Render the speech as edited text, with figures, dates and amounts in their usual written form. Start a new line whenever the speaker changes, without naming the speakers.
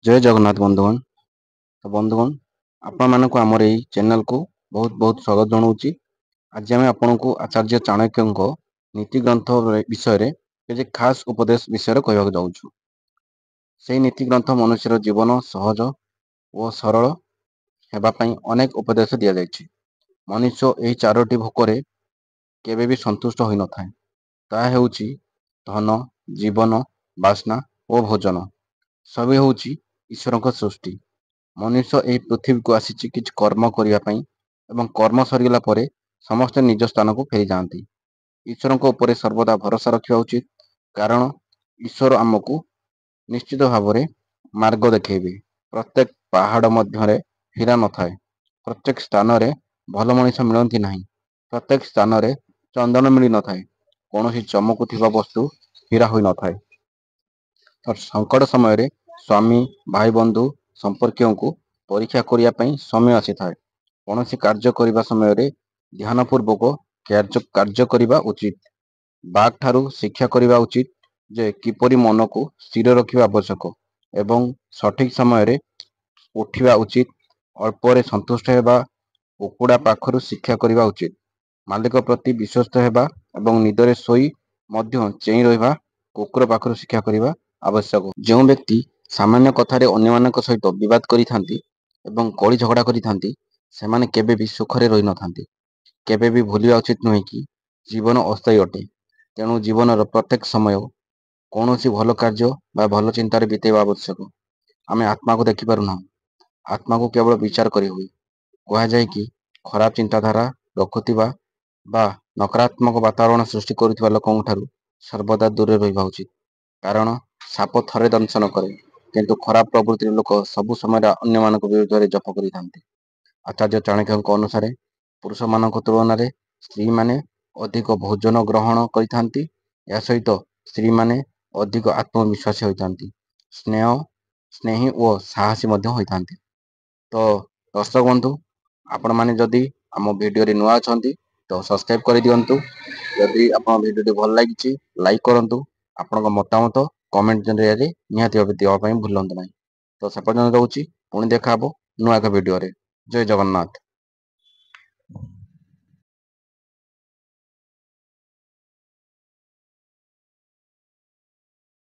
जय जगन्नाथ बंधुगण। तो बंधुगण आपण मानक आमर यही चैनल को बहुत बहुत स्वागत जनाऊँगी। आज आम आपण को आचार्य चाणक्य नीति ग्रंथ विषय किसी खास उपदेश विषय कहवाक जाऊँ। से नीति ग्रंथ मनुष्यर जीवन सहज और सरल होगापी अनेक उपदेश दि जाए। मनुष्य यही चारोटी भोक केवे भी संतुष्ट हो न था। ताहा हेउची धन, जीवन, बासना और भोजन सभी हूँ ईश्वर सृष्टि। मनुष्य यही पृथ्वी को आसी किसी कर्म करने एवं कर्म सरीगला पर समस्ते निज स्थान को फेरी जाती। ईश्वर उपर सर्वदा भरोसा रखा उचित, कारण ईश्वर आमको निश्चित भाव में मार्ग देखिए। प्रत्येक पहाड़ मध्य हीरा न थाए, प्रत्येक स्थान में भल मनीष मिलती ना, प्रत्येक स्थान में चंदन मिल न थाए, कौन चमकुवा वस्तु हीरा हो न थाए। संकट समय स्वामी भाई बंधु संपर्क को परीक्षा करने समय आसी था। कौन कार्य करने समय ध्यान पूर्वक कार्य करने उचित। बाघ ठारू शिक्षा करने उचित जे किपरि मन को स्थिर रखा आवश्यक एवं सठिक समय उठा उचित। अल्परे संतुष्ट होगा कुकुड़ा पाखर शिक्षा करने उचित। मालिक प्रति विश्वस्त होगा एवं निदरे शोई चेई रहा कुकुर पाखर शिक्षा करने आवश्यक। जो व्यक्ति सामान्य कथार अन्य सहित बद कली झगड़ा करते केवे भी सुखरे रही न था। केवे भी भूलिया उचित नुहे कि जीवन अस्थायी अटे। तेणु जीवन प्रत्येक समय कौन सी भल कार्य बा भल चिंतार बीतेवा आवश्यक। आम आत्मा को देखिपारुना, आत्मा को केवल विचार करी हुए। कहुए कि खराब चिंताधारा रखुवा बा नकारात्मक वातावरण सृष्टि करुवा लोकों ठारू सर्वदा दूर रहा उचित। कारण साप थरे दंशन करे, किंतु खराब प्रवृत्तिर लोक सबु समय अन्य मानक विरुद्ध जप करि। आचार्य चाणक्य अनुसार पुरुष मान तुलन में स्त्री माने अधिक भोजन ग्रहण करती, सहित स्त्री माने अधिक आत्मविश्वासी होती, स्नेही और साहसी होता। तो दर्शक बंधु, आपण मैंने जदि आम भिडियो नुआ अच्छा तो सब्सक्राइब कर दिंतु। जदि आप भिडियो भल लगी लाइक करूँ। आपण मतामत कमेंट जरिए निहाती भाव देवाई भूलु ना। तो से पर्यटन रोचे पुणी देखा नुआ एक भिडियो। जय जगन्नाथ।